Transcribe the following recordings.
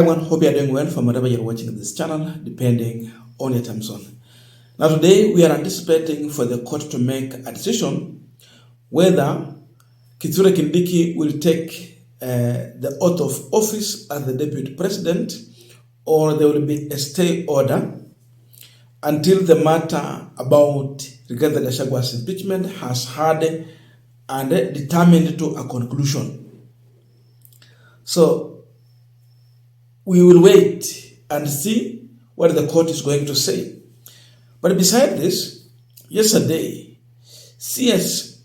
Everyone, hope you are doing well from wherever you're watching this channel, depending on your time zone. Now today, we are anticipating for the court to make a decision whether Kithure Kindiki will take the oath of office as the deputy president, or there will be a stay order until the matter about Rigathi Gachagwa's impeachment has had and determined to a conclusion. So we will wait and see what the court is going to say. But beside this, yesterday, CS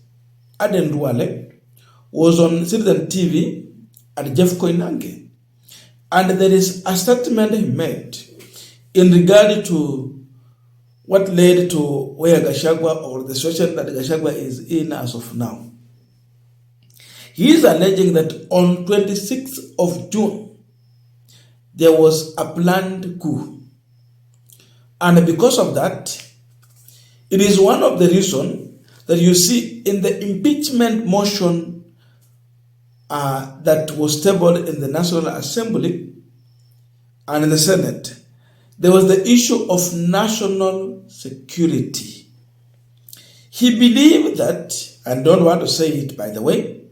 Aden Duale was on Citizen TV and Jeff Koinange, and there is a statement he made in regard to what led to where Gachagua, or the situation that Gachagua is in as of now. He is alleging that on 26th of June, there was a planned coup. And because of that, it is one of the reasons that you see in the impeachment motion that was tabled in the National Assembly and in the Senate, there was the issue of national security. He believed that, and don't want to say it by the way,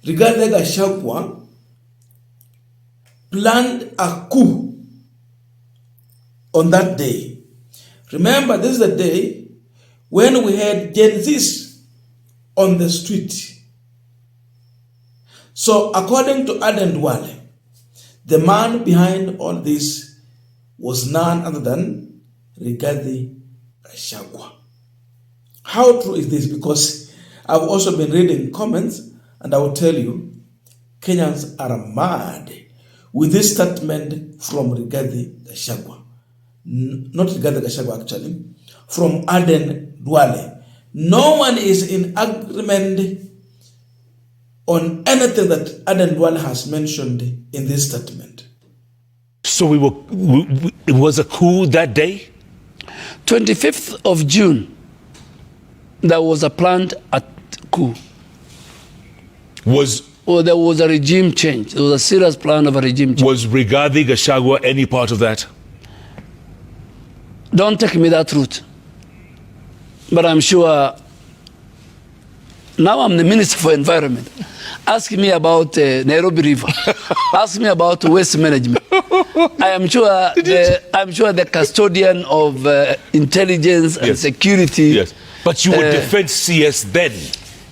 Rigathi Gachagua planned a coup on that day. Remember, this is the day when we had Gen Zs on the street. So according to Aden Duale, the man behind all this was none other than Rigathi Gachagua. How true is this? Because I've also been reading comments, and I will tell you, Kenyans are mad with this statement from Rigathi Gachagua. Not Rigathi Gachagua actually, from Aden Duale. No one is in agreement on anything that Aden Duale has mentioned in this statement. So it was a coup that day? 25th of June, there was a planned coup. There was a regime change. There was a serious plan of a regime change. Was Rigathi Gachagua any part of that? Don't take me that route. But I'm sure, now I'm the Minister for Environment. Ask me about Nairobi River. Ask me about waste management. I'm sure the custodian of intelligence and security. Yes. But you were defense CS then.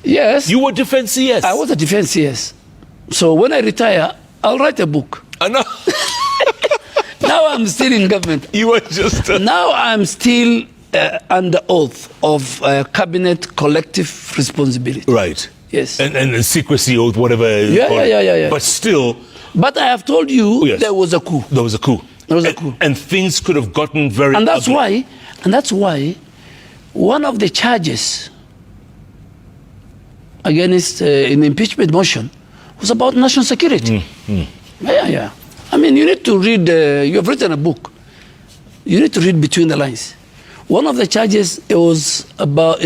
Yes. You were defense CS. I was a defense CS. So when I retire, I'll write a book. No. Now I'm still in government. You were just... Now I'm still under oath of cabinet collective responsibility. Right. Yes. And secrecy oath, whatever. Yeah. But still... But I have told you there was a coup. There was a coup. There was a coup. And things could have gotten very and that's ugly. That's why one of the charges against in the impeachment motion was about national security. Yeah. I mean, you need to read, you have written a book. You need to read between the lines. One of the charges is about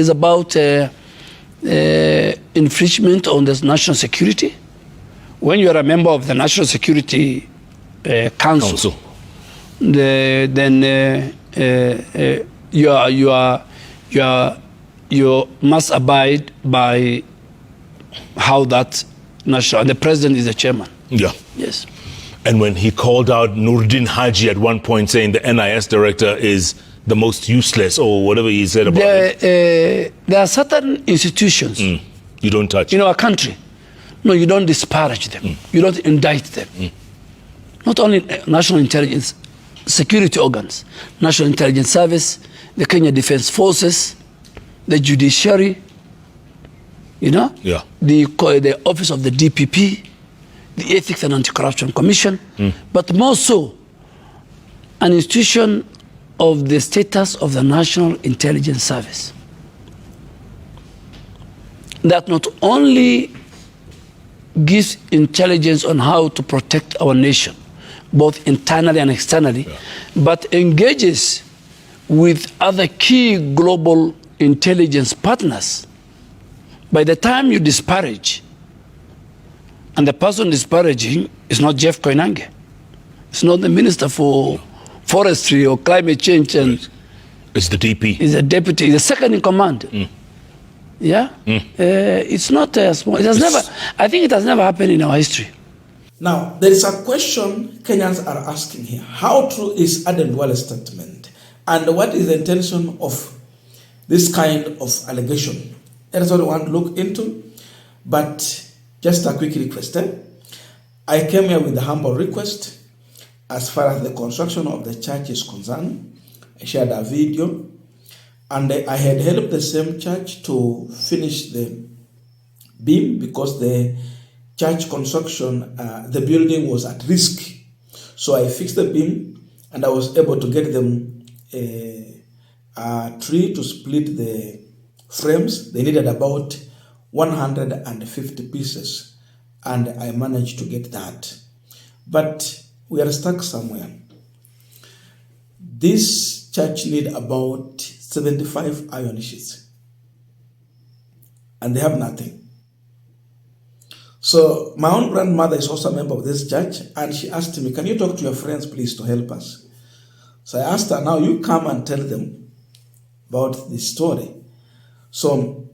infringement on the national security. When you are a member of the National Security Council. Then you must abide by how that national, and the president is the chairman. Yeah. Yes. And when he called out Nuruddin Haji at one point saying the NIS director is the most useless, or whatever he said about it. There are certain institutions you don't touch. in our country. No, you don't disparage them. You don't indict them. Not only national intelligence, security organs, National Intelligence Service, the Kenya Defense Forces, the judiciary, the office of the DPP, the Ethics and Anti-Corruption Commission, but more so, an institution of the status of the National Intelligence Service. That not only gives intelligence on how to protect our nation, both internally and externally, but engages with other key global intelligence partners. By the time you disparage, and the person disparaging is not Jeff Koinange, It's not the Minister for Forestry or Climate Change. And it's the DP. He's a deputy, the second in command. Yeah? It's not small. It has never, I think it has never happened in our history. Now, there is a question Kenyans are asking here. How true is Aden Duale's statement? And what is the intention of this kind of allegation? That is what we want to look into. But just a quick request. I came here with a humble request. As far as the construction of the church is concerned, I shared a video. And I had helped the same church to finish the beam because the church construction, the building was at risk. So I fixed the beam and I was able to get them a tree to split the frames. They needed about 150 pieces and I managed to get that. But we are stuck somewhere. This church need about 75 iron sheets and they have nothing. So my own grandmother is also a member of this church and she asked me, can you talk to your friends please to help us? So I asked her, now you come and tell them about this story. So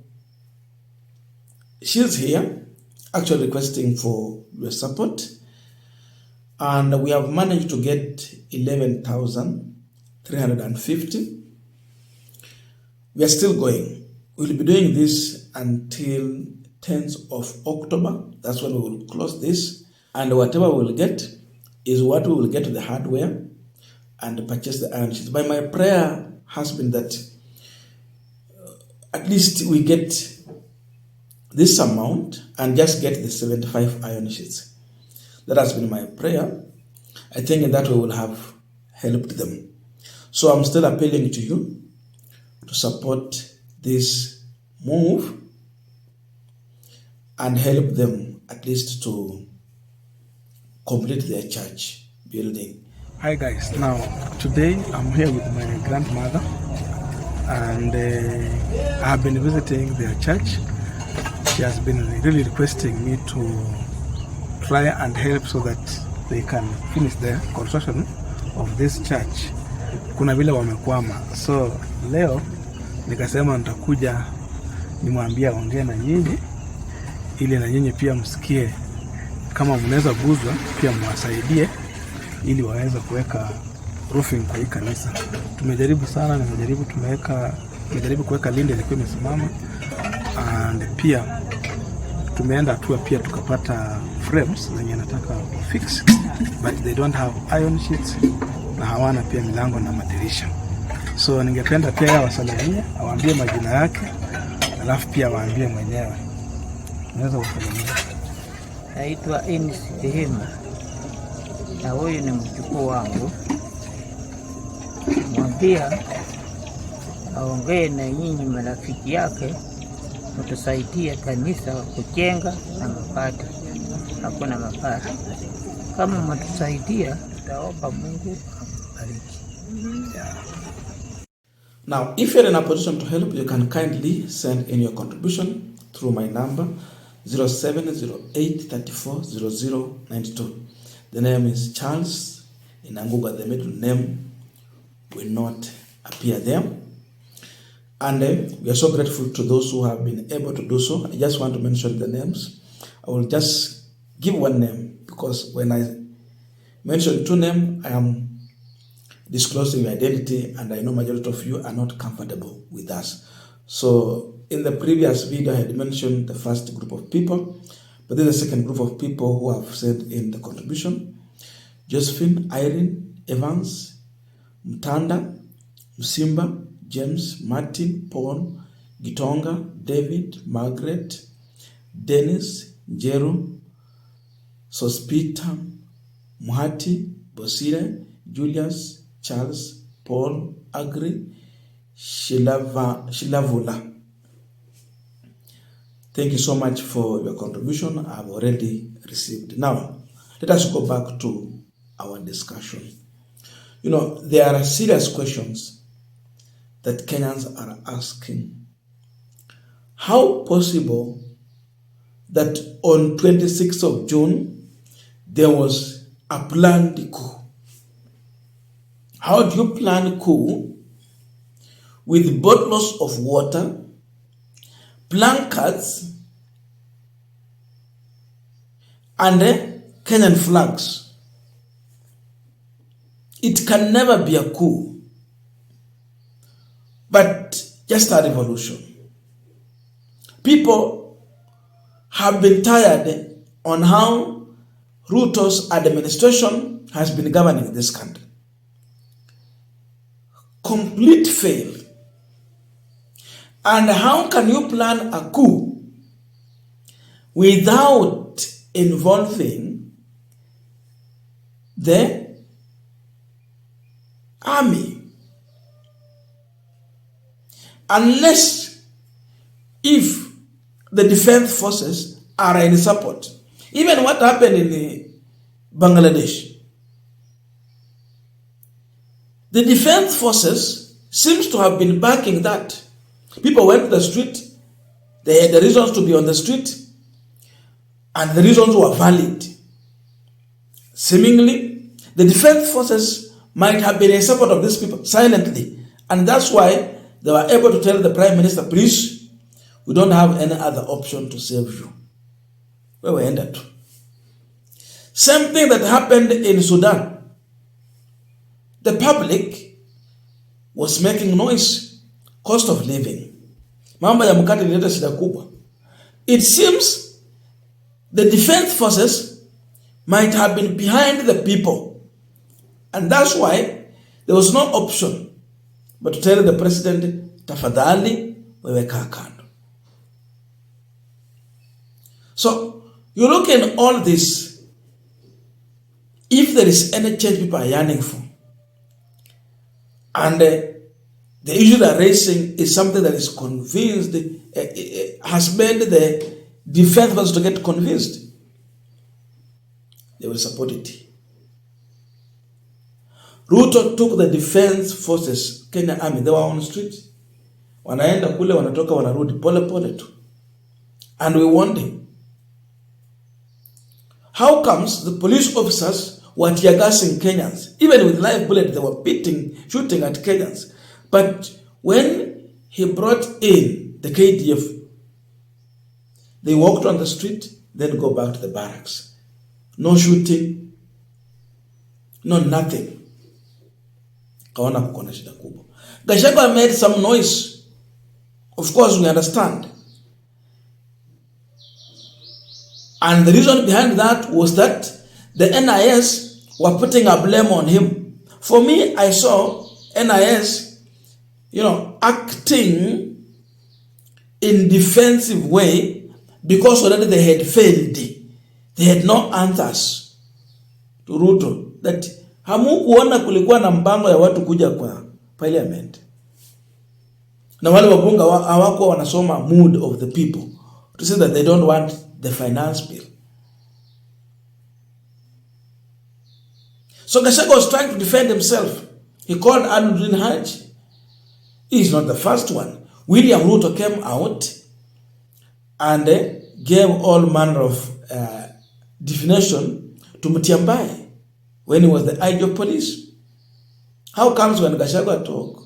she's here actually requesting for your support and we have managed to get 11,350. We are still going. We'll be doing this until 10th of October. That's when we will close this. And whatever we will get is what we will get to the hardware and purchase the iron sheets. But my prayer has been that at least we get this amount and just get the 75 iron sheets. That has been my prayer. I think in that way we will have helped them. So I'm still appealing to you to support this move and help them at least to complete their church building. Hi guys, now today I'm here with my grandmother and I have been visiting their church. She has been really requesting me to try and help so that they can finish the construction of this church. Kuna vile wamekwama. So leo nikasema nitakuja nimwambie aongee na nyinyi ili na nyinyi pia msikie kama mnaweza guzwa pia mwasaidie ili waweze kuweka roofing kwa hii kanisa. Tumejaribu sana, tumejaribu kuweka linde ilikuwa imesimama and pia tumeenda tu pia tukapata frames zenye nataka fix but they don't have iron sheets na hawana pia milango na madirisha. So ningependa pia wasalimie, awaambie majina yake, alafu pia waambie mwenyewe. Naweza kusalimia. Naitwa Enis Tehema. Na huyu ni mjukuu wangu. Mwambia aongee na nyinyi marafiki yake mtusaidie kanisa kujenga na mapato. Hakuna mapato. Kama mtusaidia tutaomba Mungu abariki. Now, if you're in a position to help, you can kindly send in your contribution through my number 0708340092. The name is Charles Inangungwa. The middle name will not appear there. And we are so grateful to those who have been able to do so. I just want to mention the names. I will just give one name because when I mention two names, I am disclosing your identity and I know majority of you are not comfortable with us. So in the previous video, I had mentioned the first group of people, but then the second group of people who have sent in the contribution: Josephine, Irene, Evans, Mtanda, Musimba, James, Martin, Paul, Gitonga, David, Margaret, Dennis, Jeru, Sospita, Muhati, Bosire, Julius, Charles, Paul, Agri, Shilavula. Thank you so much for your contribution. I've already received. Now, let us go back to our discussion. You know, there are serious questions that Kenyans are asking. How possible that on 26th of June, there was a planned coup? How do you plan coup with bottles of water, placards, and Kenyan flags? It can never be a coup, but just a revolution. People have been tired on how Ruto's administration has been governing this country. Complete fail. And how can you plan a coup without involving the army? Unless if the defense forces are in support. Even what happened in Bangladesh. The defense forces seems to have been backing that. People went to the street, they had the reasons to be on the street, and the reasons were valid. Seemingly, the defense forces might have been in support of these people silently, and that's why they were able to tell the Prime Minister, please, we don't have any other option to save you. Where we ended. Same thing that happened in Sudan. The public was making noise. Cost of living. Mambo ya mkate ilileta shida kubwa. It seems the defense forces might have been behind the people. And that's why there was no option but to tell the president, tafadhali, wewe kaa kando. So, you look in all this, if there is any change people are yearning for, and the issue they're raising is something that is convinced, has made the defense forces to get convinced, they will support it. Ruto took the defense forces, Kenya Army, they were on the street. Wanaenda kule, wanatoka, wanarudi, pole pole tu. And we warned him. How comes the police officers were tear gassing Kenyans? Even with live bullets, they were shooting at Kenyans. But when he brought in the KDF, they walked on the street, then go back to the barracks. No shooting, no nothing. Kaona kukona shida kubwa. Gachagua made some noise. Of course, we understand. And the reason behind that was that the NIS were putting a blame on him. For me, I saw NIS, acting in defensive way because already they had failed. They had no answers to Ruto. That hamukuona kulikuwa na mpango ya watu kuja kwa parliament. Na wale wabunge hawako wanasoma mood of the people to say that they don't want the finance bill. So Gachagua was trying to defend himself. He called Aden Duale. He is not the first one. William Ruto came out and gave all manner of definition to Mutiambai when he was the IG of police. How comes when Gachagua talk,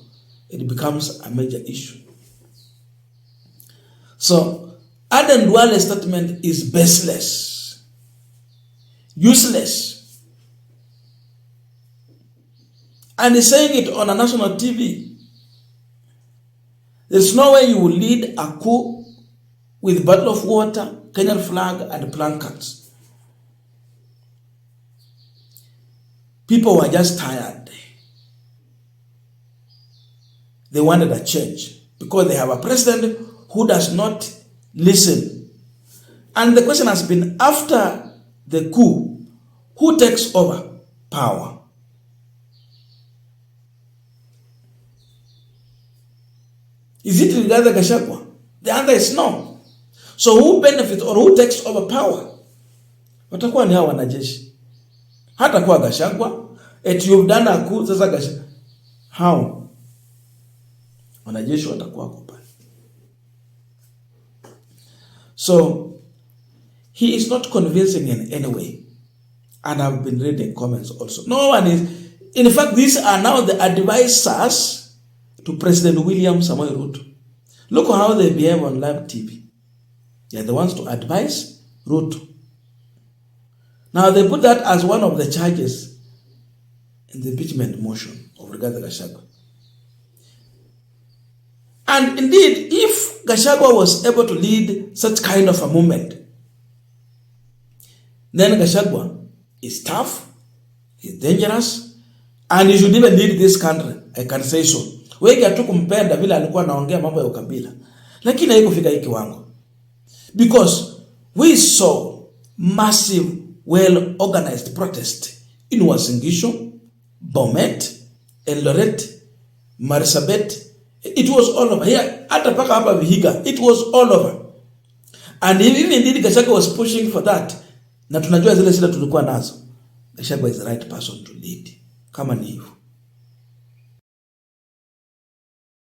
it becomes a major issue? So, Aden Duale's statement is baseless, useless. And he's saying it on a national TV. There's no way you will lead a coup with a bottle of water, Kenyan flag, and placards. People were just tired. They wanted a change because they have a president who does not listen. And the question has been, after the coup, who takes over power? Is it regarding Gachagua? The answer is no. So who benefits or who takes over power? Watakuwa ni hawa wanajeshi. Hata kuwa Gachagua, you've done a coup, sasa Gachagua. How? Wanajeshi watakuwa kwa pale. So, he is not convincing in any way. And I've been reading comments also. No one is, In fact, these are now the advisors to President William Samoei Ruto. Look how they behave on live TV. They are the ones to advise Ruto. Now they put that as one of the charges in the impeachment motion of Rigathi Gachagua. And indeed, if Gachagua was able to lead such kind of a movement, then Gachagua is tough, he's dangerous, and he should even lead this country. I can say so. Wengi hatukumpenda vile alikuwa anaongea mambo ya ukabila, lakini haikufika hiki kiwango, because we saw massive, well-organized protest in Uasin Gishu, Bomet, Eldoret, Marsabit. It was all over here. Hata paka hapa Vihiga, it was all over. And even indeed Gachagua was pushing for that. Na tunajua zile shida tulikuwa nazo. Gachagua is the right person to lead. Kama ni hivyo.